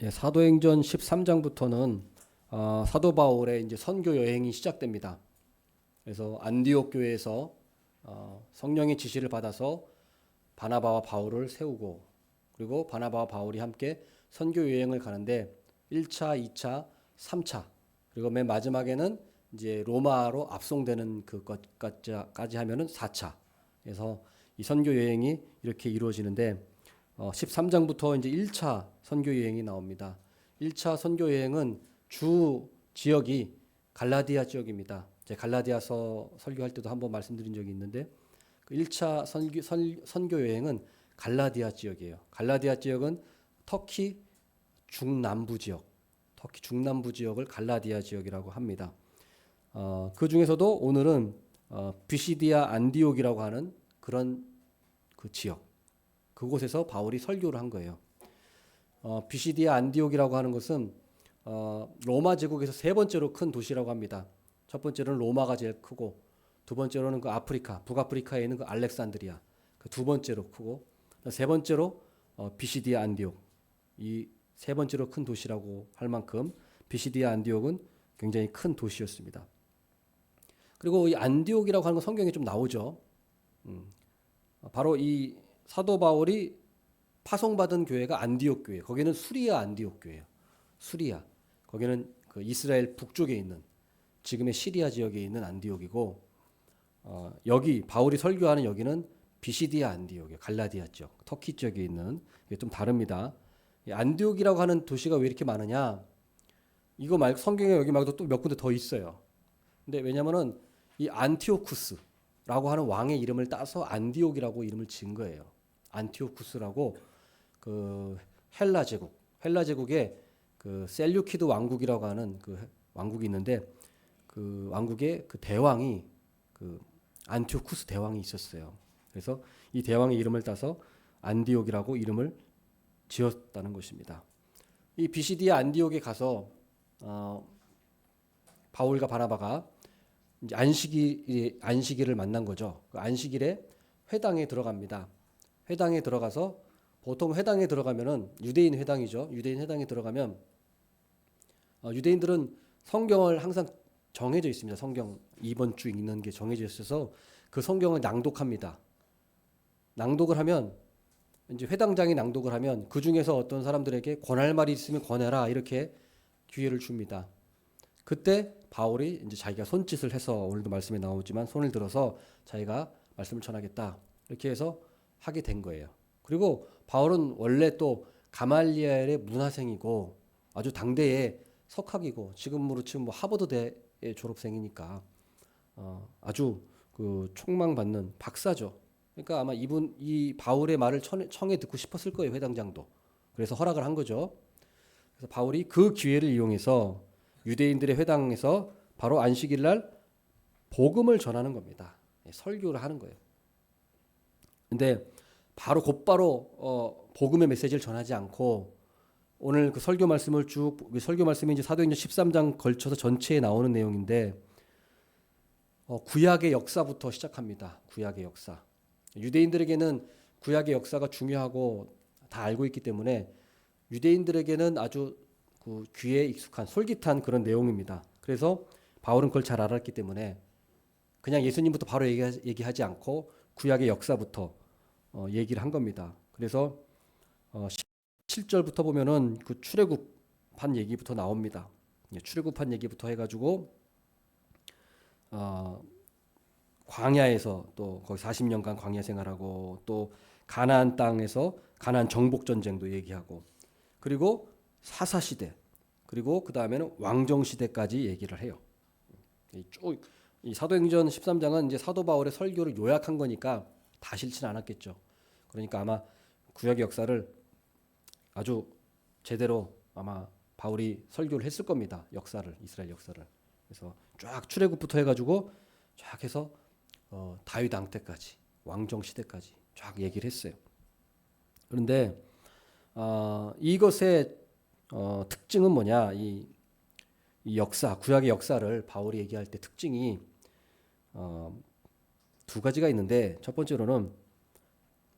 예, 사도행전 13장부터는 사도 바울의 이제 선교 여행이 시작됩니다. 그래서 안디옥 교회에서 성령의 지시를 받아서 바나바와 바울을 세우고, 그리고 바나바와 바울이 함께 선교 여행을 가는데 1차, 2차, 3차, 그리고 맨 마지막에는 이제 로마로 압송되는 그것까지 하면은 4차. 그래서 이 선교 여행이 이렇게 이루어지는데 13장부터 이제 1차 선교 여행이 나옵니다. 1차 선교 여행은 주 지역이 갈라디아 지역입니다. 제가 갈라디아서 설교할 때도 한번 말씀드린 적이 있는데 그 1차 선교 여행은 갈라디아 지역이에요. 갈라디아 지역은 터키 중남부 지역, 터키 중남부 지역을 갈라디아 지역이라고 합니다. 그 중에서도 오늘은 비시디아 안디옥이라고 하는 그런 그 지역, 그곳에서 바울이 설교를 한 거예요. 비시디아 안디옥이라고 하는 것은 로마 제국에서 세 번째로 큰 도시라고 합니다. 첫 번째로는 로마가 제일 크고, 두 번째로는 그 아프리카, 북아프리카에 있는 그 알렉산드리아, 그 두 번째로 크고, 세 번째로 비시디아 안디옥, 이 세 번째로 큰 도시라고 할 만큼 비시디아 안디옥은 굉장히 큰 도시였습니다. 그리고 이 안디옥이라고 하는 건 성경에 좀 나오죠. 바로 이 사도 바울이 파송받은 교회가 안디옥 교회. 거기는 수리아 안디옥 교회예요. 수리아. 거기는 그 이스라엘 북쪽에 있는 지금의 시리아 지역에 있는 안디옥이고, 여기 바울이 설교하는 여기는 비시디아 안디옥이에요. 갈라디아 지역, 터키 지역에 있는. 이게 좀 다릅니다. 이 안디옥이라고 하는 도시가 왜 이렇게 많으냐? 이거 말고 성경에 여기 말고도 또 몇 군데 더 있어요. 근데 왜냐면은 이 안티오쿠스라고 하는 왕의 이름을 따서 안디옥이라고 이름을 지은 거예요. 안티오쿠스라고 그 헬라 제국에 그 셀류키드 왕국이라고 하는 그 왕국이 있는데, 그 왕국의 그 대왕이 그 안티오쿠스 대왕이 있었어요. 그래서 이 대왕의 이름을 따서 안디옥이라고 이름을 지었다는 것입니다. 이 비시디아 안디옥에 가서 바울과 바나바가 이제 안식일을 만난 거죠. 그 안식일에 회당에 들어갑니다. 회당에 들어가서, 보통 회당에 들어가면은 유대인 회당이죠. 유대인 회당에 들어가면 유대인들은 성경을 항상 정해져 있습니다. 성경 이번 주 읽는 게 정해져 있어서 그 성경을 낭독합니다. 낭독을 하면, 이제 회당장이 낭독을 하면 그 중에서 어떤 사람들에게 권할 말이 있으면 권해라, 이렇게 기회를 줍니다. 그때 바울이 이제 자기가 손짓을 해서, 오늘도 말씀에 나오지만 손을 들어서 자기가 말씀을 전하겠다, 이렇게 해서 하게 된 거예요. 그리고 바울은 원래 또 가말리엘의 문화생이고 아주 당대의 석학이고, 지금으로 치면 뭐 하버드대의 졸업생이니까 아주 그 촉망받는 박사죠. 그러니까 아마 이 바울의 말을 청해 듣고 싶었을 거예요, 회당장도. 그래서 허락을 한 거죠. 그래서 바울이 그 기회를 이용해서 유대인들의 회당에서 바로 안식일 날 복음을 전하는 겁니다. 설교를 하는 거예요. 근데 바로 곧바로 복음의 메시지를 전하지 않고, 오늘 그 설교 말씀을 설교 말씀이 이제 사도행전 13장 걸쳐서 전체에 나오는 내용인데, 구약의 역사부터 시작합니다. 구약의 역사. 유대인들에게는 구약의 역사가 중요하고 다 알고 있기 때문에 유대인들에게는 아주 그 귀에 익숙한 솔깃한 그런 내용입니다. 그래서 바울은 그걸 잘 알았기 때문에 그냥 예수님부터 바로 얘기하지 않고 구약의 역사부터 얘기를 한 겁니다. 그래서 17절부터 보면은 그 출애굽한 얘기부터 나옵니다. 출애굽한 얘기부터 해가지고 광야에서 또 거기 40년간 광야 생활하고, 또 가나안 땅에서 가나안 정복 전쟁도 얘기하고, 그리고 사사 시대, 그리고 그 다음에는 왕정 시대까지 얘기를 해요. 이 사도행전 13장은 이제 사도 바울의 설교를 요약한 거니까 다 싫진 않았겠죠. 그러니까 아마 구약의 역사를 아주 제대로 아마 바울이 설교를 했을 겁니다. 역사를, 이스라엘 역사를. 그래서 쫙 출애굽부터 해가지고 쫙 해서 다윗 왕 때까지, 왕정 시대까지 쫙 얘기를 했어요. 그런데 이것의 특징은 뭐냐? 이 역사, 구약의 역사를 바울이 얘기할 때 특징이 두 가지가 있는데, 첫 번째로는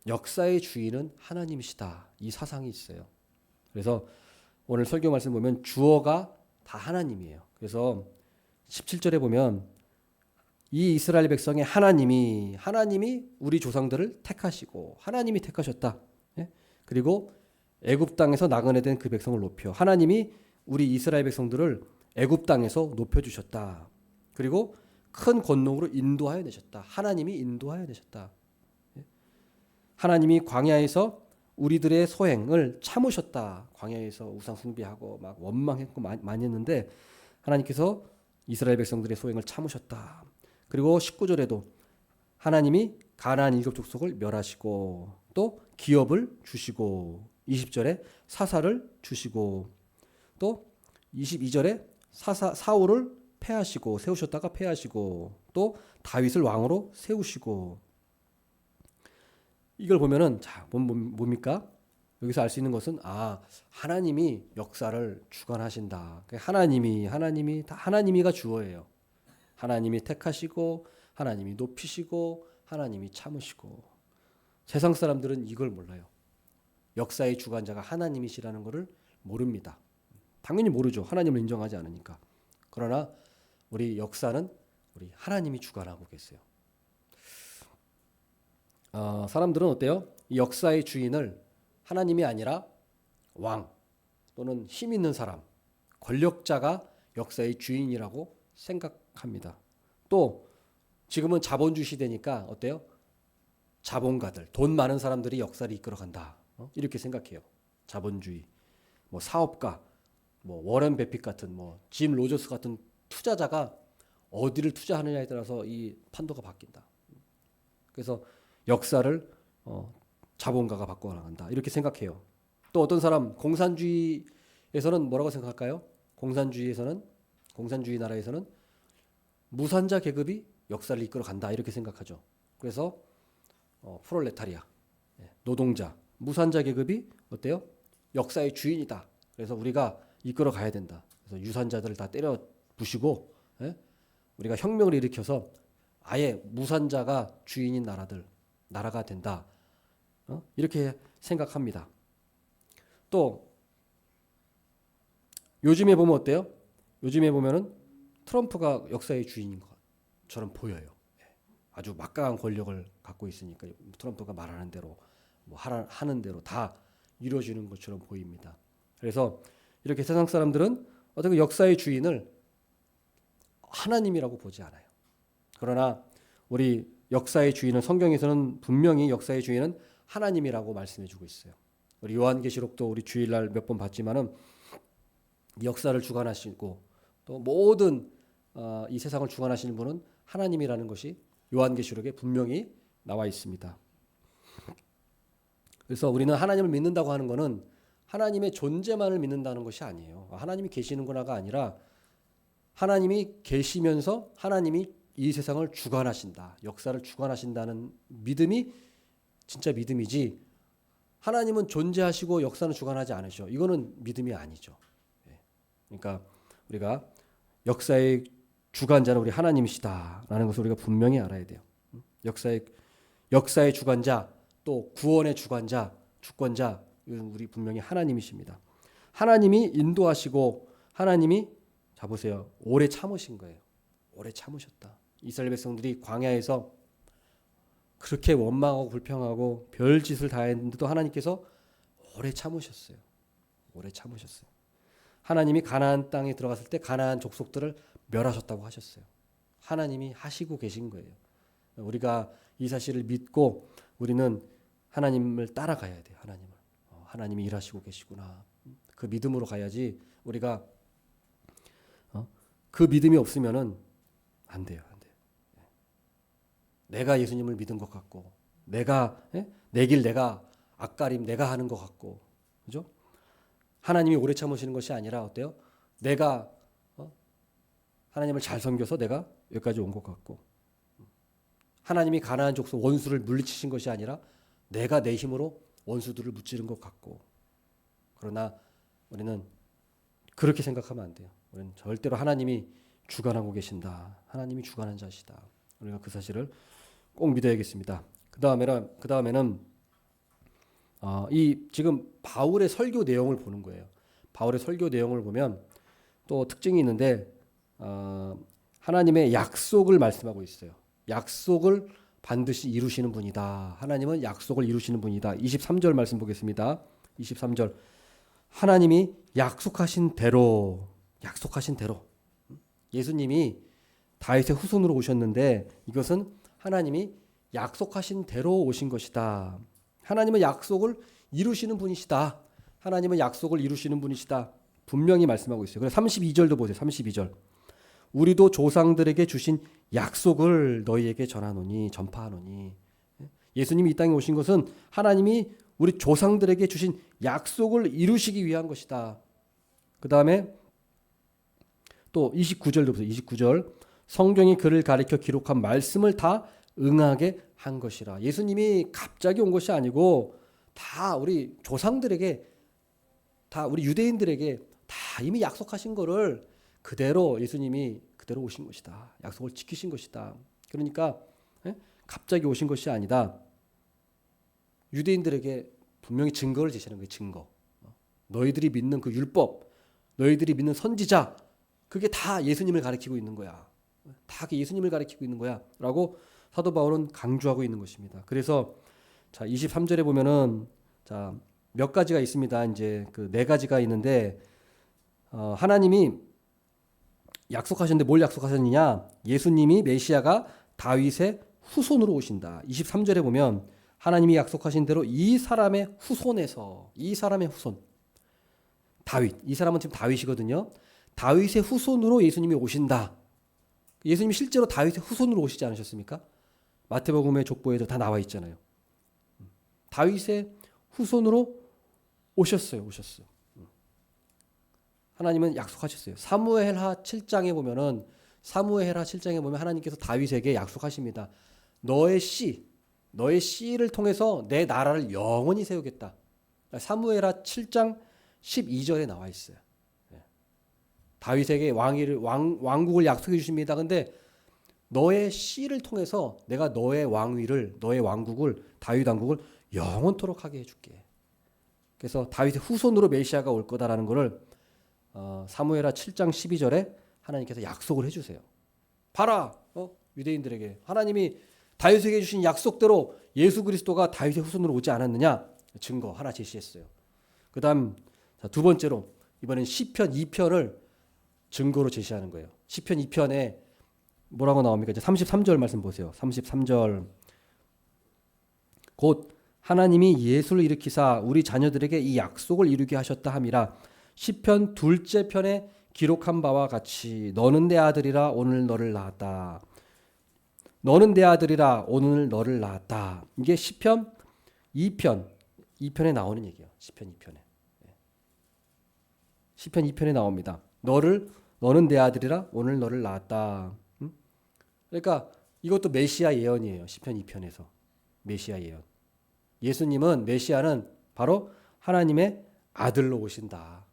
역사의 주인은 하나님이시다, 이 사상이 있어요. 그래서 오늘 설교 말씀 보면 주어가 다 하나님이에요. 그래서 17절에 보면 이 이스라엘 백성의 하나님이 우리 조상들을 택하시고 하나님이 택하셨다. 예? 그리고 애굽 땅에서 나그네된 그 백성을 높여 하나님이 우리 이스라엘 백성들을 애굽 땅에서 높여 주셨다. 그리고 큰 권능으로 인도하여 내셨다. 하나님이 인도하여 내셨다. 예? 하나님이 광야에서 우리들의 소행을 참으셨다. 광야에서 우상 숭배하고 막 원망했고 많이 했는데 하나님께서 이스라엘 백성들의 소행을 참으셨다. 그리고 19절에도 하나님이 가나안 7족속을 멸하시고 또 기업을 주시고 20절에 사사를 주시고 또 22절에 사울을 패하시고 세우셨다가 패하시고 또 다윗을 왕으로 세우시고 이걸 보면은 자, 뭡니까? 여기서 알 수 있는 것은 하나님이 역사를 주관하신다. 하나님이가 주어예요. 하나님이 택하시고 하나님이 높이시고 하나님이 참으시고 세상 사람들은 이걸 몰라요. 역사의 주관자가 하나님이시라는 것을 모릅니다. 당연히 모르죠. 하나님을 인정하지 않으니까. 그러나 우리 역사는 우리 하나님이 주관하고 계세요. 사람들은 어때요? 이 역사의 주인을 하나님이 아니라 왕 또는 힘 있는 사람, 권력자가 역사의 주인이라고 생각합니다. 또 지금은 자본주의 시대니까 어때요? 자본가들, 돈 많은 사람들이 역사를 이끌어간다. 이렇게 생각해요. 자본주의, 뭐 사업가, 뭐 워런 버핏 같은, 뭐 짐 로저스 같은 투자자가 어디를 투자하느냐에 따라서 이 판도가 바뀐다. 그래서 역사를 자본가가 바꿔 나간다. 이렇게 생각해요. 또 어떤 사람 공산주의에서는 뭐라고 생각할까요? 공산주의 나라에서는 무산자 계급이 역사를 이끌어 간다. 이렇게 생각하죠. 그래서 프롤레타리아, 노동자, 무산자 계급이 어때요? 역사의 주인이다. 그래서 우리가 이끌어 가야 된다. 그래서 유산자들을 다 때려 부시고 우리가 혁명을 일으켜서 아예 무산자가 주인인 나라가 된다. 이렇게 생각합니다. 또 요즘에 보면 어때요? 요즘에 보면은 트럼프가 역사의 주인인 것처럼 보여요. 아주 막강한 권력을 갖고 있으니까 트럼프가 말하는 대로 뭐 하는 대로 다 이루어지는 것처럼 보입니다. 그래서 이렇게 세상 사람들은 어떻게 역사의 주인을 하나님이라고 보지 않아요. 그러나 우리 역사의 주인은 성경에서는 분명히 역사의 주인은 하나님이라고 말씀해주고 있어요. 우리 요한계시록도 우리 주일날 몇 번 봤지만은 역사를 주관하시고 또 모든 이 세상을 주관하시는 분은 하나님이라는 것이 요한계시록에 분명히 나와 있습니다. 그래서 우리는 하나님을 믿는다고 하는 것은 하나님의 존재만을 믿는다는 것이 아니에요. 하나님이 계시는구나가 아니라 하나님이 계시면서 하나님이 이 세상을 주관하신다. 역사를 주관하신다는 믿음이 진짜 믿음이지 하나님은 존재하시고 역사는 주관하지 않으셔. 이거는 믿음이 아니죠. 그러니까 우리가 역사의 주관자는 우리 하나님이시다라는 것을 우리가 분명히 알아야 돼요. 역사의 주관자 또 구원의 주권자 우리 분명히 하나님이십니다. 하나님이 인도하시고 하나님이 자 보세요. 오래 참으신 거예요. 오래 참으셨다. 이스라엘 백성들이 광야에서 그렇게 원망하고 불평하고 별짓을 다 했는데도 하나님께서 오래 참으셨어요. 오래 참으셨어요. 하나님이 가나안 땅에 들어갔을 때 가나안 족속들을 멸하셨다고 하셨어요. 하나님이 하시고 계신 거예요. 우리가 이 사실을 믿고 우리는 하나님을 따라가야 돼요. 하나님이 일하시고 계시구나. 그 믿음으로 가야지 우리가 그 믿음이 없으면은 안 돼요. 내가 예수님을 믿은 것 같고 내가 내 길 내가 앞가림 내가 하는 것 같고 그죠? 하나님이 오래 참으시는 것이 아니라 어때요? 내가 하나님을 잘 섬겨서 내가 여기까지 온 것 같고 하나님이 가나안 족속 원수를 물리치신 것이 아니라 내가 내 힘으로 원수들을 무찌른 것 같고 그러나 우리는 그렇게 생각하면 안 돼요. 우리는 절대로 하나님이 주관하고 계신다. 하나님이 주관한 자시다. 우리가 그 사실을 꼭 믿어야겠습니다. 그 다음에는 이 지금 바울의 설교 내용을 보는 거예요. 바울의 설교 내용을 보면 또 특징이 있는데 하나님의 약속을 말씀하고 있어요. 약속을 반드시 이루시는 분이다. 하나님은 약속을 이루시는 분이다. 23절 말씀 보겠습니다. 23절 하나님이 약속하신 대로 예수님이 다윗의 후손으로 오셨는데 이것은 하나님이 약속하신 대로 오신 것이다. 하나님은 약속을 이루시는 분이시다. 하나님은 약속을 이루시는 분이시다. 분명히 말씀하고 있어요. 그래서 32절도 보세요. 32절. 우리도 조상들에게 주신 약속을 너희에게 전파하노니. 예수님이 이 땅에 오신 것은 하나님이 우리 조상들에게 주신 약속을 이루시기 위한 것이다. 그 다음에 또 29절도 보세요. 29절. 성경이 그를 가리켜 기록한 말씀을 다 응하게 한 것이라. 예수님이 갑자기 온 것이 아니고 다 우리 조상들에게, 다 우리 유대인들에게 다 이미 약속하신 거를 그대로 예수님이 그대로 오신 것이다. 약속을 지키신 것이다. 그러니까 갑자기 오신 것이 아니다. 유대인들에게 분명히 증거를 제시하는 거예요. 증거. 너희들이 믿는 그 율법, 너희들이 믿는 선지자, 그게 다 예수님을 가리키고 있는 거야. 다 예수님을 가리키고 있는 거야. 라고 사도 바울은 강조하고 있는 것입니다. 그래서 자, 23절에 보면은 자, 몇 가지가 있습니다. 이제 그 네 가지가 있는데 하나님이 약속하셨는데 뭘 약속하셨느냐? 예수님이 메시아가 다윗의 후손으로 오신다. 23절에 보면 하나님이 약속하신 대로 이 사람의 후손에서, 이 사람의 후손, 다윗, 이 사람은 지금 다윗이거든요. 다윗의 후손으로 예수님이 오신다. 예수님이 실제로 다윗의 후손으로 오시지 않으셨습니까? 마태복음의 족보에도 다 나와 있잖아요. 다윗의 후손으로 오셨어요. 하나님은 약속하셨어요. 사무엘하 7장에 보면 하나님께서 다윗에게 약속하십니다. 너의 씨를 통해서 내 나라를 영원히 세우겠다. 사무엘하 7장 12절에 나와 있어요. 다윗에게 왕국을 약속해 주십니다. 근데 너의 씨를 통해서 내가 너의 왕위를, 너의 왕국을, 다윗 왕국을 영원토록 하게 해줄게. 그래서 다윗의 후손으로 메시아가 올 거다라는 것을 사무엘하 7장 12절에 하나님께서 약속을 해주세요. 봐라, 유대인들에게 하나님이 다윗에게 주신 약속대로 예수 그리스도가 다윗의 후손으로 오지 않았느냐? 증거 하나 제시했어요. 그 다음 두 번째로 이번엔 시편 2편을 증거로 제시하는 거예요. 시편 2편에 뭐라고 나옵니까? 이제 33절 말씀 보세요. 33절. 곧 하나님이 예수를 일으키사 우리 자녀들에게 이 약속을 이루게 하셨다 함이라. 시편 둘째 편에 기록한 바와 같이 너는 내 아들이라 오늘 너를 낳았다. 너는 내 아들이라 오늘 너를 낳았다. 이게 시편 2편에 나오는 얘기예요. 시편 2편에. 시편 2편에 나옵니다. 너는 내 아들이라 오늘 너를 낳았다. 그러니까 이것도 메시아 예언이에요. 시편 2편에서. 메시아 예언. 예수님은, 메시아는 바로 하나님의 아들로 오신다.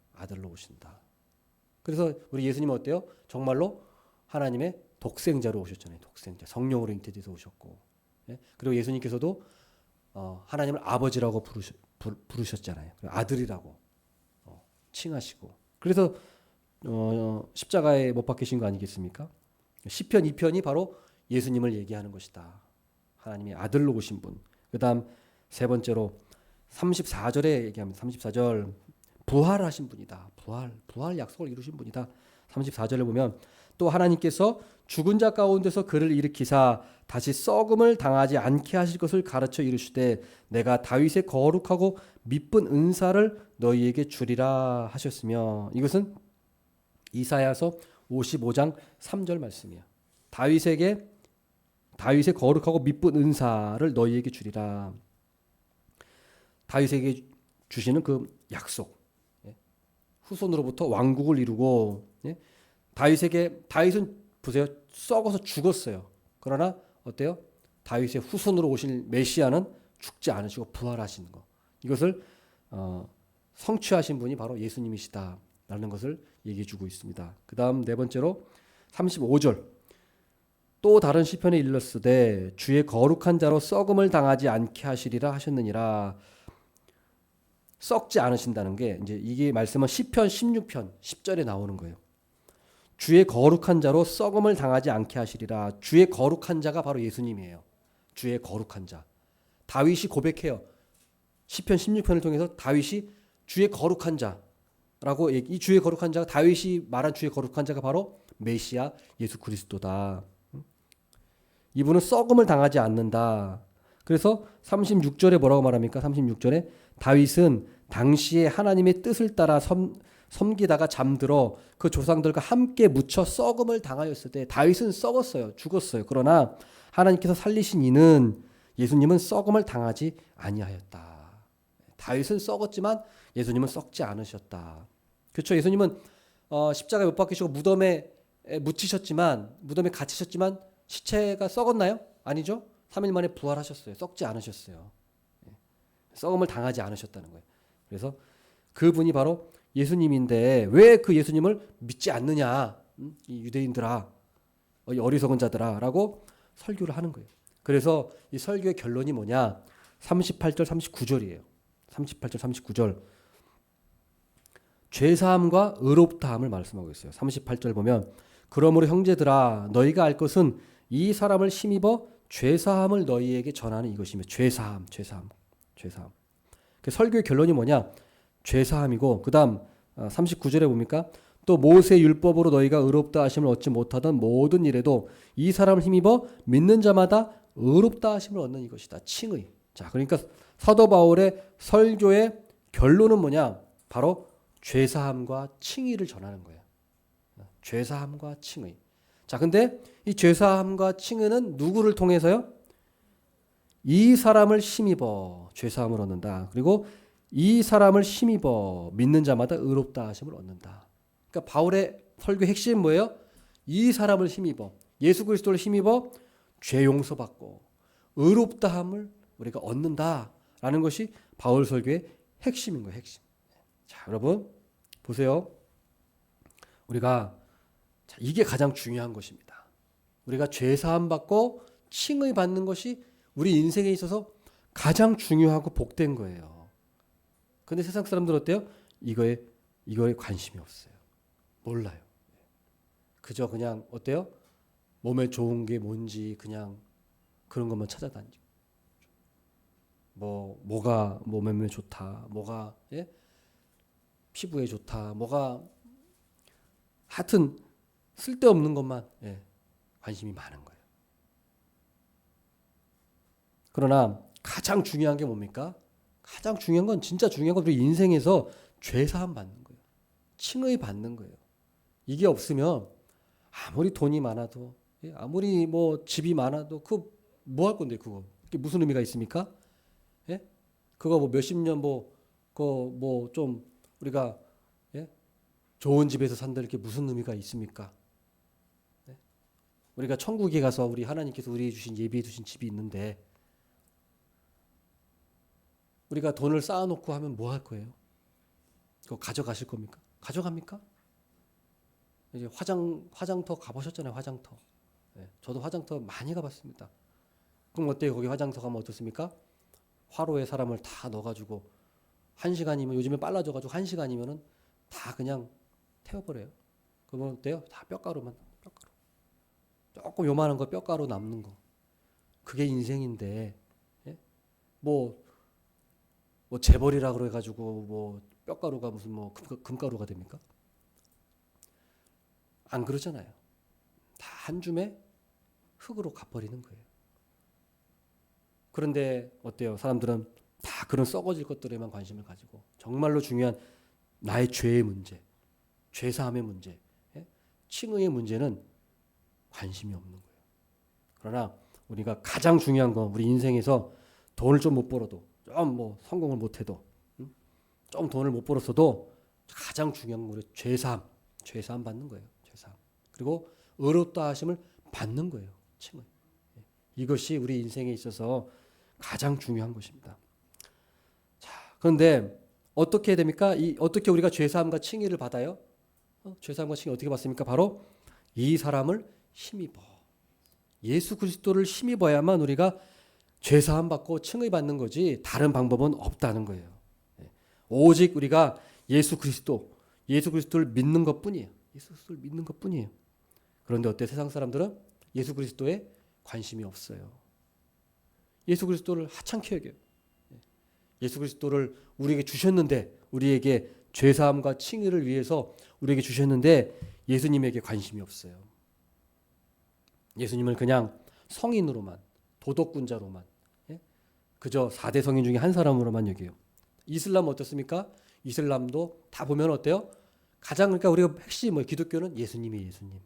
그래서 우리 예수님은 어때요? 정말로 하나님의 독생자로 오셨잖아요. 독생자. 성령으로 잉태돼서 오셨고. 그리고 예수님께서도 하나님을 아버지라고 부르셨잖아요. 아들이라고 칭하시고. 그래서 십자가에 못 박히신 거 아니겠습니까? 시편 2편이 바로 예수님을 얘기하는 것이다. 하나님의 아들로 오신 분. 그 다음 세 번째로 34절에 얘기합니다. 34절. 부활하신 분이다. 부활 약속을 이루신 분이다. 34절에 보면 또 하나님께서 죽은 자 가운데서 그를 일으키사 다시 썩음을 당하지 않게 하실 것을 가르쳐 이르시되 내가 다윗의 거룩하고 미쁜 은사를 너희에게 주리라 하셨으며. 이것은 이사야서 55장 3절 말씀이야. 다윗의 거룩하고 미쁜 은사를 너희에게 주리라. 다윗에게 주시는 그 약속. 후손으로부터 왕국을 이루고, 다윗은 보세요. 썩어서 죽었어요. 그러나 어때요? 다윗의 후손으로 오실 메시아는 죽지 않으시고 부활하시는 거. 이것을 성취하신 분이 바로 예수님이시다라는 것을 얘기해 주고 있습니다. 그 다음 네 번째로 35절. 또 다른 시편에 일렀으되 주의 거룩한 자로 썩음을 당하지 않게 하시리라 하셨느니라. 썩지 않으신다는 게 이제 이게 말씀은 시편 16편 10절에 나오는 거예요. 주의 거룩한 자로 썩음을 당하지 않게 하시리라. 주의 거룩한 자가 바로 예수님이에요. 주의 거룩한 자. 다윗이 고백해요. 시편 16편을 통해서 다윗이 주의 거룩한 자라고 이 주의 거룩한 자가 다윗이 말한 주의 거룩한 자가 바로 메시아 예수 그리스도다. 이분은 썩음을 당하지 않는다. 그래서 36절에 뭐라고 말합니까? 36절에 다윗은 당시에 하나님의 뜻을 따라 섬기다가 잠들어 그 조상들과 함께 묻혀 썩음을 당하였을 때 다윗은 썩었어요. 죽었어요. 그러나 하나님께서 살리신 이는 예수님은 썩음을 당하지 아니하였다. 다윗은 썩었지만 예수님은 썩지 않으셨다. 그렇죠. 예수님은 십자가에 못 박히시고 무덤에 묻히셨지만 무덤에 갇히셨지만 시체가 썩었나요? 아니죠. 3일 만에 부활하셨어요. 썩지 않으셨어요. 썩음을 당하지 않으셨다는 거예요. 그래서 그분이 바로 예수님인데 왜 그 예수님을 믿지 않느냐? 이 유대인들아, 이 어리석은 자들아 라고 설교를 하는 거예요. 그래서 이 설교의 결론이 뭐냐? 38절 39절이에요. 38절 39절 죄사함과 의롭다함을 말씀하고 있어요. 38절 보면 그러므로 형제들아 너희가 알 것은 이 사람을 힘입어 죄사함을 너희에게 전하는 이것이며 죄사함. 그 설교의 결론이 뭐냐? 죄사함이고 그다음 39절에 봅니까? 또 모세 율법으로 너희가 의롭다 하심을 얻지 못하던 모든 일에도 이 사람을 힘입어 믿는 자마다 의롭다 하심을 얻는 이것이다. 칭의. 자, 그러니까 사도 바울의 설교의 결론은 뭐냐? 바로 죄사함과 칭의를 전하는 거예요. 죄사함과 칭의. 자, 근데 이 죄사함과 칭의는 누구를 통해서요? 이 사람을 힘입어 죄사함을 얻는다. 그리고 이 사람을 힘입어 믿는 자마다 의롭다 하심을 얻는다. 그러니까 바울의 설교 핵심은 뭐예요? 이 사람을 힘입어 예수 그리스도를 힘입어 죄 용서받고 의롭다함을 우리가 얻는다라는 것이 바울 설교의 핵심인 거예요. 핵심. 자, 여러분 보세요. 우리가 이게 가장 중요한 것입니다. 우리가 죄사함 받고 칭의 받는 것이 우리 인생에 있어서 가장 중요하고 복된 거예요. 근데 세상 사람들 어때요? 이거에 관심이 없어요. 몰라요. 그저 그냥 어때요? 몸에 좋은 게 뭔지 그냥 그런 것만 찾아다니고. 뭐가 몸에 좋다. 뭐가 피부에 좋다. 뭐가 하여튼 쓸데없는 것만 관심이 많은 거예요. 그러나 가장 중요한 게 뭡니까? 가장 중요한 건 진짜 중요한 건 우리 인생에서 죄사함 받는 거예요. 칭의 받는 거예요. 이게 없으면 아무리 돈이 많아도 아무리 뭐 집이 많아도 그 뭐 할 건데 그거 그게 무슨 의미가 있습니까? 그거 뭐 몇십 년 좀 우리가 좋은 집에서 산다 이렇게 무슨 의미가 있습니까? 우리가 천국에 가서 우리 하나님께서 우리에게 주신 예비해 주신 집이 있는데 우리가 돈을 쌓아놓고 하면 뭐 할 거예요? 그거 가져가실 겁니까? 가져갑니까? 이제 화장터 가보셨잖아요. 화장터. 저도 화장터 많이 가봤습니다. 그럼 어때요? 거기 화장터 가면 어떻습니까? 화로에 사람을 다 넣어가지고 1시간이면 요즘에 빨라져가지고 1시간이면은 다 그냥 태워버려요. 그러면 어때요? 다 뼈가루. 조금 요만한 거 뼈가루 남는 거. 그게 인생인데 뭐 재벌이라 그래가지고 뭐 뼈가루가 무슨 뭐 금가루가 됩니까? 안 그러잖아요. 다 한 줌에 흙으로 갚아버리는 거예요. 그런데 어때요? 사람들은 다 그런 썩어질 것들에만 관심을 가지고 정말로 중요한 나의 죄의 문제, 죄사함의 문제, 칭의의 문제는 관심이 없는 거예요. 그러나 우리가 가장 중요한 건 우리 인생에서 돈을 좀 못 벌어도 좀 뭐 성공을 못해도 좀 돈을 못 벌었어도 가장 중요한 건 우리 죄사함 받는 거예요. 죄사함. 그리고 의롭다 하심을 받는 거예요. 칭의. 이것이 우리 인생에 있어서 가장 중요한 것입니다. 자, 그런데 어떻게 해야 됩니까? 어떻게 우리가 죄사함과 칭의를 받아요? 죄사함과 칭의 어떻게 받습니까? 바로 이 사람을 힘입어. 예수 그리스도를 힘입어야만 우리가 죄사함 받고 칭의 받는 거지 다른 방법은 없다는 거예요. 오직 우리가 예수 그리스도를 믿는 것뿐이에요. 예수 그리스도를 믿는 것뿐이에요. 그런데 어때? 세상 사람들은 예수 그리스도에 관심이 없어요. 예수 그리스도를 하찮게 여겨요. 예수 그리스도를 우리에게 주셨는데, 우리에게 죄사함과 칭의를 위해서 우리에게 주셨는데 예수님에게 관심이 없어요. 예수님을 그냥 성인으로만, 도덕군자로만, 그저 4대 성인 중에 한 사람으로만 여겨요. 이슬람은 어떻습니까? 이슬람도 다 보면 어때요? 가장, 그러니까 우리가 핵심 기독교는 예수님이에요. 예수님.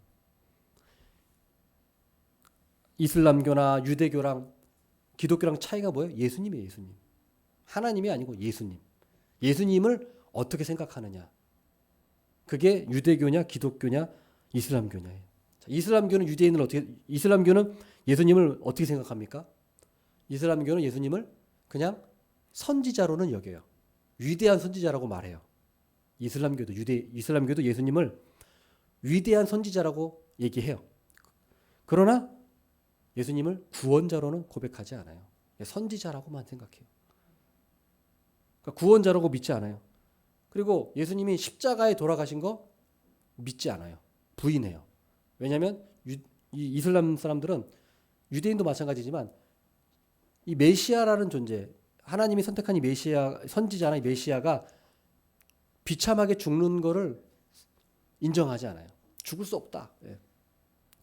이슬람교나 유대교랑 기독교랑 차이가 뭐예요? 예수님이에요. 예수님. 하나님이 아니고 예수님. 예수님을 어떻게 생각하느냐. 그게 유대교냐 기독교냐 이슬람교냐예요. 이슬람교는 이슬람교는 예수님을 어떻게 생각합니까? 이슬람교는 예수님을 그냥 선지자로는 여겨요. 위대한 선지자라고 말해요. 이슬람교도 예수님을 위대한 선지자라고 얘기해요. 그러나 예수님을 구원자로는 고백하지 않아요. 선지자라고만 생각해요. 그러니까 구원자라고 믿지 않아요. 그리고 예수님이 십자가에 돌아가신 거 믿지 않아요. 부인해요. 왜냐하면 이 이슬람 사람들은, 유대인도 마찬가지지만, 이 메시아라는 존재, 하나님이 선택한 이 메시아, 선지자나 이 메시아가 비참하게 죽는 거를 인정하지 않아요. 죽을 수 없다.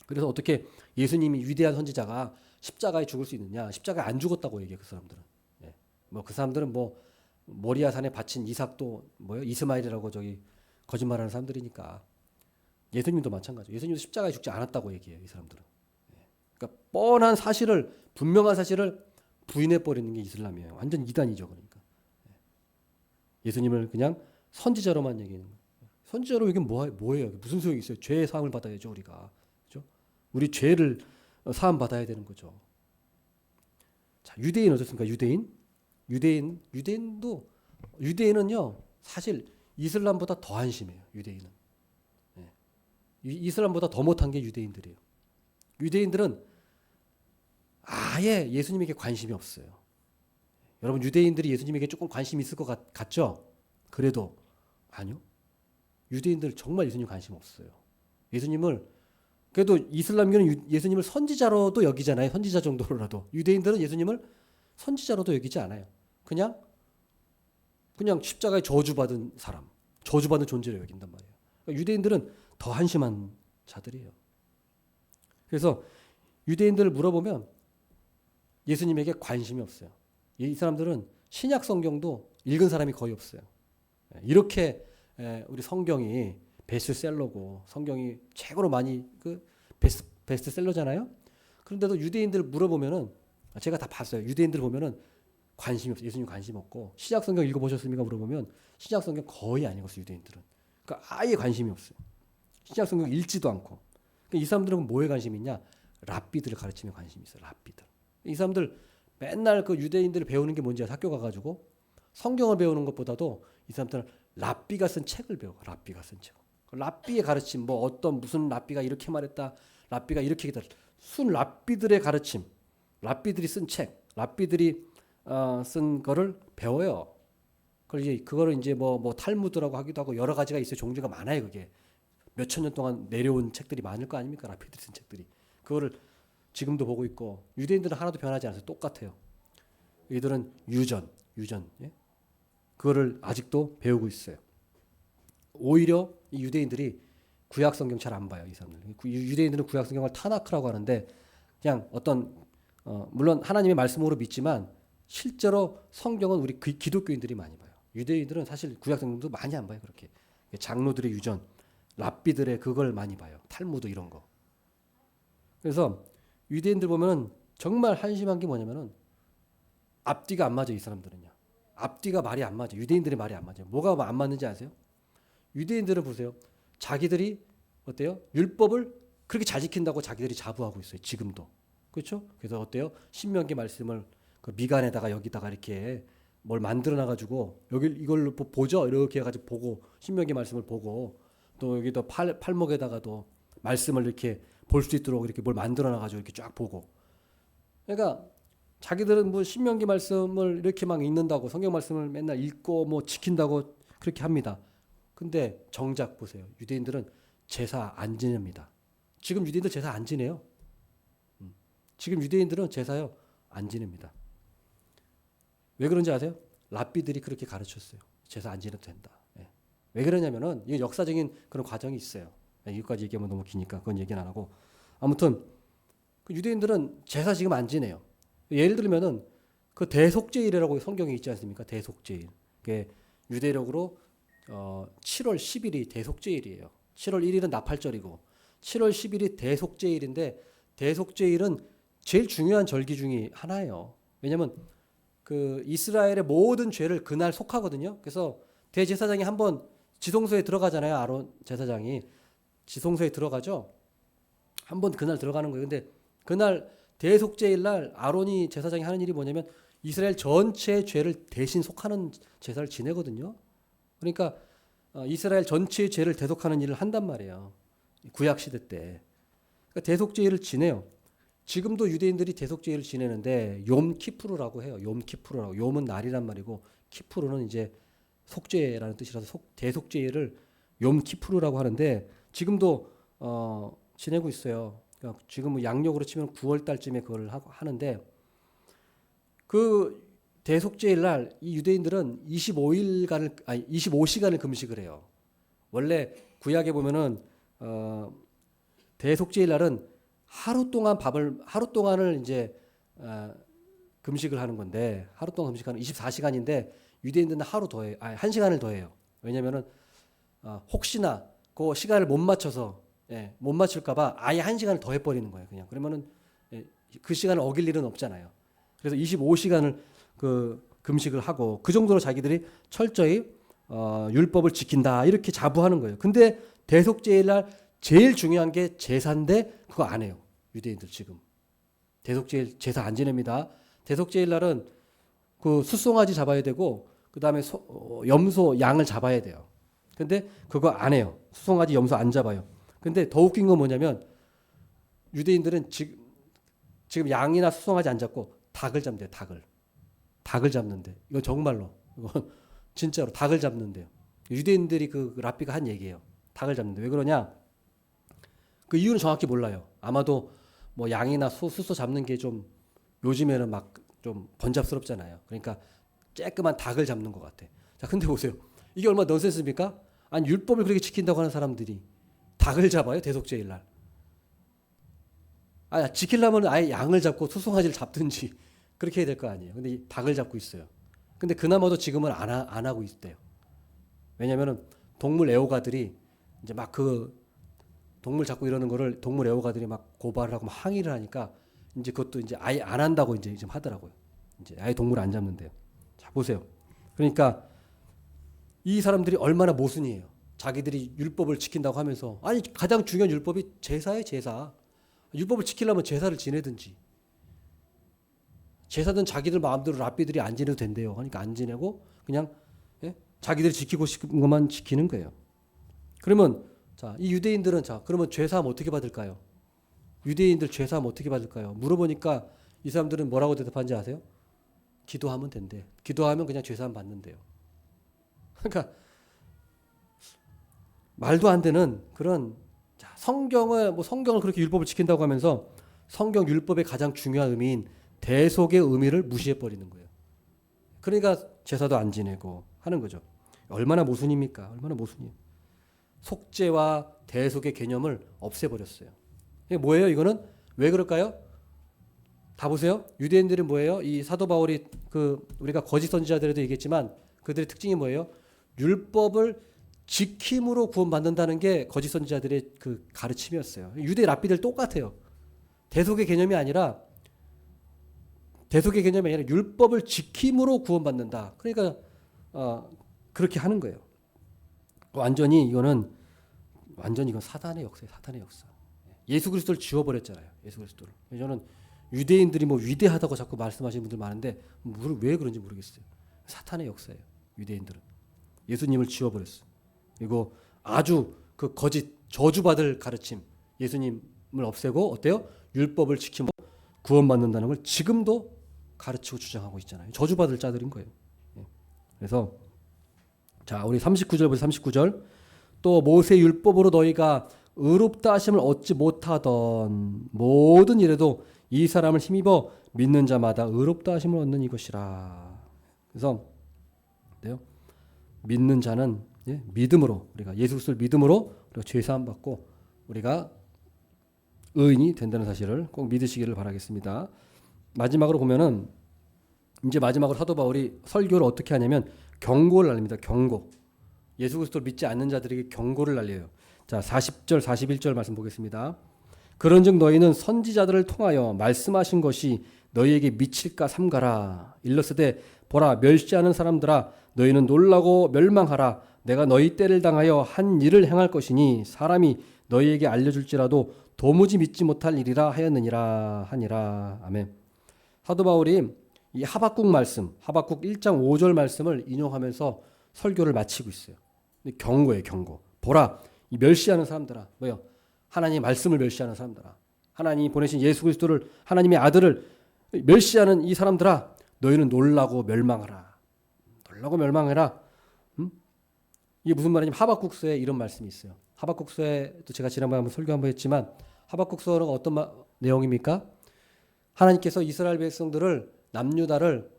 그래서 어떻게 예수님이 위대한 선지자가 십자가에 죽을 수 있느냐? 십자가에 안 죽었다고 얘기해요. 그 사람들은. 그 사람들은 모리아 산에 바친 이삭도 이스마엘이라고 거짓말하는 사람들이니까. 예수님도 마찬가지예요. 예수님도 십자가에 죽지 않았다고 얘기해요. 이 사람들은. 그러니까 뻔한 사실을, 분명한 사실을 부인해 버리는 게 이슬람이에요. 완전 이단이죠. 그러니까 예수님을 그냥 선지자로만 얘기하는 거예요. 선지자로 여기는 뭐예요? 무슨 소용이 있어요? 죄의 사함을 받아야죠. 우리가. 그렇죠? 우리 죄를 사함 받아야 되는 거죠. 자, 유대인 어떻습니까? 유대인은요, 사실 이슬람보다 더 한심해요. 유대인은. 이슬람보다 더 못한 게 유대인들이에요. 유대인들은 아예 예수님에게 관심이 없어요. 여러분, 유대인들이 예수님에게 조금 관심이 있을 것 같죠? 그래도 아니요. 유대인들 정말 예수님 관심 없어요. 예수님을, 그래도 이슬람교는 예수님을 선지자로도 여기잖아요. 선지자 정도로라도. 유대인들은 예수님을 선지자로도 여기지 않아요. 그냥 십자가에 저주받은 사람, 저주받은 존재로 여긴단 말이에요. 그러니까 유대인들은 더 한심한 자들이에요. 그래서 유대인들을 물어보면 예수님에게 관심이 없어요. 이 사람들은 신약 성경도 읽은 사람이 거의 없어요. 이렇게 우리 성경이 베스트셀러고, 성경이 최고로 많이 베스트셀러잖아요. 그런데도 유대인들 물어보면은, 제가 다 봤어요. 유대인들 보면은 관심이 없어요. 예수님 관심 없고. 신약 성경 읽어보셨습니까? 물어보면 신약 성경 거의 안 읽었어요. 유대인들은. 그러니까 아예 관심이 없어요. 신약 성경 읽지도 않고. 그러니까 이 사람들은 뭐에 관심이 있냐? 랍비들을 가르치는 관심이 있어요. 랍비들. 이 사람들 맨날 그 유대인들을 배우는 게 뭔지 학교 가가지고 성경을 배우는 것보다도 이 사람들은 랍비가 쓴 책을 배워. 랍비가 쓴 책. 랍비의 가르침, 무슨 랍비가 이렇게 말했다, 랍비가 이렇게 했다. 순 랍비들의 가르침, 랍비들이 쓴 책, 랍비들이 쓴 거를 배워요. 그거를 이제 탈무드라고 하기도 하고 여러 가지가 있어요. 종류가 많아요. 그게 몇천 년 동안 내려온 책들이 많을 거 아닙니까? 랍비들이 쓴 책들이. 그거를 지금도 보고 있고, 유대인들은 하나도 변하지 않아서 똑같아요. 이들은 유전, 예? 그거를 아직도 배우고 있어요. 오히려 이 유대인들이 구약 성경 잘 안 봐요. 이 사람들. 유대인들은 구약 성경을 타나크라고 하는데, 그냥 물론 하나님의 말씀으로 믿지만 실제로 성경은 우리 기독교인들이 많이 봐요. 유대인들은 사실 구약 성경도 많이 안 봐요. 그렇게 장로들의 유전, 랍비들의 그걸 많이 봐요. 탈무드 이런 거. 그래서 유대인들 보면은 정말 한심한 게 뭐냐면은 앞뒤가 안 맞아요. 이 사람들은요. 앞뒤가 말이 안 맞아요. 유대인들의 말이 안 맞아요. 뭐가 안 맞는지 아세요? 유대인들은 보세요. 자기들이 어때요? 율법을 그렇게 잘 지킨다고 자기들이 자부하고 있어요. 지금도. 그렇죠? 그래서 어때요? 신명기 말씀을 그 미간에다가 여기다가 이렇게 뭘 만들어 놔가지고 여기 이걸로 보죠. 이렇게 해가지고 보고, 신명기 말씀을 보고, 또 여기도 팔목에다가도 말씀을 이렇게 볼 수 있도록 이렇게 뭘 만들어 놔가지고 이렇게 쫙 보고. 그러니까 자기들은 뭐 신명기 말씀을 이렇게 막 읽는다고 성경 말씀을 맨날 읽고 뭐 지킨다고 그렇게 합니다. 근데 정작 보세요. 유대인들은 제사 안 지냅니다. 지금 유대인들 제사 안 지내요. 지금 유대인들은 제사요 안 지냅니다. 왜 그런지 아세요? 랍비들이 그렇게 가르쳤어요. 제사 안 지내도 된다. 예. 왜 그러냐면은 이게 역사적인 그런 과정이 있어요. 여기까지 얘기하면 너무 기니까 그건 얘기는 안 하고 아무튼 그 유대인들은 제사 지금 안 지내요. 예를 들면은 그 대속제일이라고 성경에 있지 않습니까? 대속제일. 그게 유대력으로 7월 10일이 대속제일이에요. 7월 1일은 나팔절이고 7월 10일이 대속제일인데 대속제일은 제일 중요한 절기 중에 하나예요. 왜냐하면 그 이스라엘의 모든 죄를 그날 속하거든요. 그래서 대제사장이 한번 지성소에 들어가잖아요. 아론 제사장이 지성소에 들어가죠. 한번 그날 들어가는 거예요. 근데 그날 대속제일 날 아론이 제사장이 하는 일이 뭐냐면 이스라엘 전체의 죄를 대신 속하는 제사를 지내거든요. 그러니까 이스라엘 전체의 죄를 대속하는 일을 한단 말이에요. 구약 시대 때. 그러니까 대속제일을 지내요. 지금도 유대인들이 대속제일을 지내는데 욤키푸르라고 해요. 욤키푸르라고. 욤은 날이란 말이고 키푸르는 이제 속죄라는 뜻이라서 대속제일을 욤키푸르라고 하는데 지금도 지내고 있어요. 그러니까 지금 양력으로 치면 9월 달쯤에 그걸 하는데 그 대속제일 날 이 유대인들은 25시간을 금식을 해요. 원래 구약에 보면은 대속제일 날은 하루 동안을 이제 금식을 하는 건데 하루 동안 금식하는 24시간인데 유대인들은 하루 더해요. 1시간을 더해요. 왜냐면은 혹시나 그 시간을 못 맞춰서 못 맞출까봐 아예 1시간을 더해 버리는 거예요. 그냥 그러면은 그 시간을 어길 일은 없잖아요. 그래서 25시간을 그 금식을 하고 그 정도로 자기들이 철저히 율법을 지킨다 이렇게 자부하는 거예요. 근데 대속제일 날 제일 중요한 게 제사인데 그거 안 해요. 유대인들 지금 대속제일 제사 안 지냅니다. 대속제일 날은 그 숫송아지 잡아야 되고 그 다음에 염소 양을 잡아야 돼요. 근데 그거 안 해요. 숫송아지 염소 안 잡아요. 근데 더 웃긴 건 뭐냐면 유대인들은 지금 양이나 숫송아지 안 잡고 닭을 잡는데요. 닭을 잡는데 이건 정말로 이건 진짜로 닭을 잡는데요. 유대인들이 그 랍비가 한 얘기예요. 닭을 잡는데 왜 그러냐? 그 이유는 정확히 몰라요. 아마도 뭐 양이나 숫소 잡는 게 좀 요즘에는 막 좀 번잡스럽잖아요. 그러니까 쬐끄만 닭을 잡는 것 같아. 자, 근데 보세요. 이게 얼마나 넌센스입니까? 아니 율법을 그렇게 지킨다고 하는 사람들이 닭을 잡아요 대속제일 날. 지키려면 아예 양을 잡고 수송아지를 잡든지 그렇게 해야 될 거 아니에요. 근데 닭을 잡고 있어요. 근데 그나마도 지금은 안 하고 있대요. 왜냐면은 동물 애호가들이 이제 막 그 동물 잡고 이러는 거를 동물 애호가들이 막 고발을 하고 막 항의를 하니까 이제 그것도 이제 아예 안 한다고 이제 좀 하더라고요. 이제 아예 동물 안 잡는데요. 자, 보세요. 그러니까 이 사람들이 얼마나 모순이에요. 자기들이 율법을 지킨다고 하면서 아니 가장 중요한 율법이 제사예요, 제사. 율법을 지키려면 제사를 지내든지. 제사든 자기들 마음대로 랍비들이 안 지내도 된대요. 그러니까 안 지내고 그냥 자기들이 지키고 싶은 것만 지키는 거예요. 그러면 자, 이 유대인들은 자, 그러면 죄사함 어떻게 받을까요? 유대인들 죄사함 어떻게 받을까요? 물어보니까 이 사람들은 뭐라고 대답하는지 아세요? 기도하면 된대. 기도하면 그냥 죄사함 받는데요. 그러니까 말도 안 되는 그런 성경을 그렇게 율법을 지킨다고 하면서 성경 율법의 가장 중요한 의미인 대속의 의미를 무시해 버리는 거예요. 그러니까 제사도 안 지내고 하는 거죠. 얼마나 모순입니까? 얼마나 모순이에요. 속죄와 대속의 개념을 없애버렸어요. 이게 뭐예요? 이거는 왜 그럴까요? 다 보세요. 유대인들은 뭐예요? 이 사도 바울이 우리가 거짓 선지자들에도 얘기했지만 그들의 특징이 뭐예요? 율법을 지킴으로 구원받는다는 게 거짓 선지자들의 그 가르침이었어요. 유대 랍비들 똑같아요. 대속의 개념이 아니라 율법을 지킴으로 구원받는다. 그러니까 그렇게 하는 거예요. 이건 사단의 역사예요. 사단의 역사. 예수 그리스도를 지워버렸잖아요. 예수 그리스도를. 저는 유대인들이 뭐 위대하다고 자꾸 말씀하시는 분들 많은데 왜 그런지 모르겠어요. 사탄의 역사예요. 유대인들은 예수님을 지워버렸어. 그리고 아주 그 거짓 저주받을 가르침 예수님을 없애고 어때요? 율법을 지키고 구원받는다는 걸 지금도 가르치고 주장하고 있잖아요. 저주받을 자들인 거예요. 예. 그래서 자, 우리 39절부터 39절. 또 모세 율법으로 너희가 의롭다 하심을 얻지 못하던 모든 일에도 이 사람을 힘입어 믿는 자마다 의롭다 하심을 얻는 이것이라. 그래서 어때요? 믿는 자는 믿음으로 우리가 예수 그리스도를 믿음으로 우리가 죄 사함 받고 우리가 의인이 된다는 사실을 꼭 믿으시기를 바라겠습니다. 마지막으로 보면은 이제 마지막으로 사도 바울이 설교를 어떻게 하냐면 경고를 날립니다. 경고. 예수 그리스도를 믿지 않는 자들에게 경고를 날려요. 자, 40절 41절 말씀 보겠습니다. 그런즉 너희는 선지자들을 통하여 말씀하신 것이 너희에게 미칠까 삼가라. 일러스되 보라 멸시하는 사람들아 너희는 놀라고 멸망하라. 내가 너희 때를 당하여 한 일을 행할 것이니 사람이 너희에게 알려줄지라도 도무지 믿지 못할 일이라 하였느니라 하니라. 아멘. 사도 바울이 이 하박국 말씀, 하박국 1장 5절 말씀을 인용하면서 설교를 마치고 있어요. 경고예요, 경고. 보라, 이 멸시하는 사람들아, 뭐요? 하나님의 말씀을 멸시하는 사람들아, 하나님이 보내신 예수 그리스도를, 하나님의 아들을 멸시하는 이 사람들아, 너희는 놀라고 멸망하라. 놀라고 멸망해라. 이게 무슨 말이냐면 하박국서에 이런 말씀이 있어요. 하박국서에도 제가 지난번에 한번 설교 한번 했지만 하박국서는 어떤 내용입니까? 하나님께서 이스라엘 백성들을 남유다를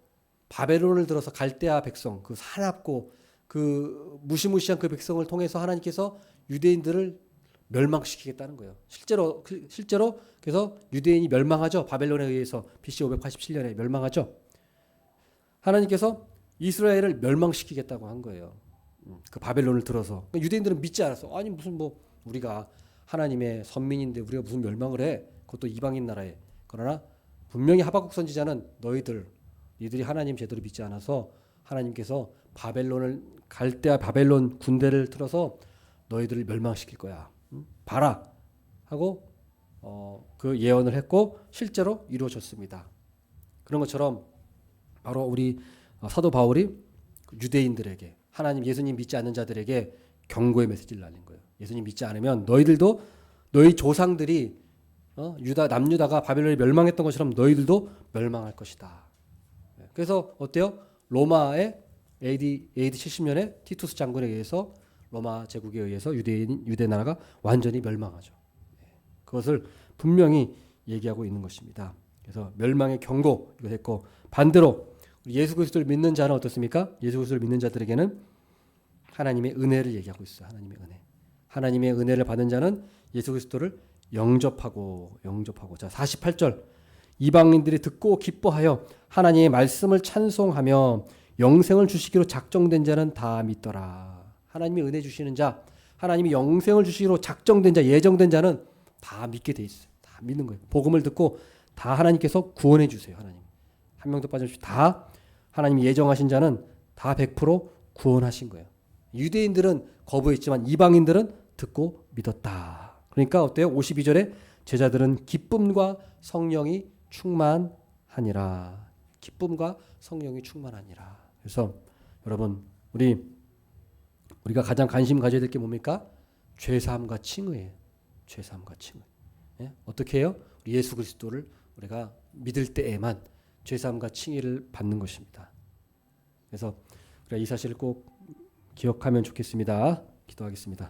바벨론을 들어서 갈대아 백성, 그 사납고 그 무시무시한 그 백성을 통해서 하나님께서 유대인들을 멸망시키겠다는 거예요. 실제로 그래서 유대인이 멸망하죠. 바벨론에 의해서 BC 587년에 멸망하죠. 하나님께서 이스라엘을 멸망시키겠다고 한 거예요. 그 바벨론을 들어서. 그러니까 유대인들은 믿지 않았어. 아니 무슨 뭐 우리가 하나님의 선민인데 우리가 무슨 멸망을 해? 그것도 이방인 나라에. 그러나 분명히 하박국 선지자는 니들이 하나님 제대로 믿지 않아서 하나님께서 갈대아 바벨론 군대를 틀어서 너희들을 멸망시킬 거야. 봐라 하고 그 예언을 했고 실제로 이루어졌습니다. 그런 것처럼 바로 우리 사도 바울이 유대인들에게 하나님 예수님 믿지 않는 자들에게 경고의 메시지를 날린 거예요. 예수님 믿지 않으면 너희들도 너희 조상들이 남유다가 바벨론에 멸망했던 것처럼 너희들도 멸망할 것이다. 그래서 어때요? 로마의 AD 70년에 티투스 장군에 의해서 로마 제국에 의해서 유대 나라가 완전히 멸망하죠. 그것을 분명히 얘기하고 있는 것입니다. 그래서 멸망의 경고 이거 했고 반대로 예수 그리스도를 믿는 자는 어떻습니까? 예수 그리스도를 믿는 자들에게는 하나님의 은혜를 얘기하고 있어요. 하나님의 은혜. 하나님의 은혜를 받은 자는 예수 그리스도를 영접하고 자 48절 이방인들이 듣고 기뻐하여 하나님의 말씀을 찬송하며 영생을 주시기로 작정된 자는 다 믿더라. 하나님이 은혜 주시는 자, 하나님이 영생을 주시기로 작정된 자, 예정된 자는 다 믿게 돼 있어요. 다 믿는 거예요. 복음을 듣고 다 하나님께서 구원해 주세요. 하나님. 한 명도 빠짐없이 다 하나님이 예정하신 자는 다 100% 구원하신 거예요. 유대인들은 거부했지만 이방인들은 듣고 믿었다. 그러니까 어때요? 52절에 제자들은 기쁨과 성령이 충만하니라. 기쁨과 성령이 충만하니라. 그래서 여러분 우리가 가장 관심 가져야 될 게 뭡니까? 죄사함과 칭의예요. 죄사함과 칭의. 예? 어떻게 해요? 예수 그리스도를 우리가 믿을 때에만 죄사함과 칭의를 받는 것입니다. 그래서 우리가 이 사실을 꼭 기억하면 좋겠습니다. 기도하겠습니다.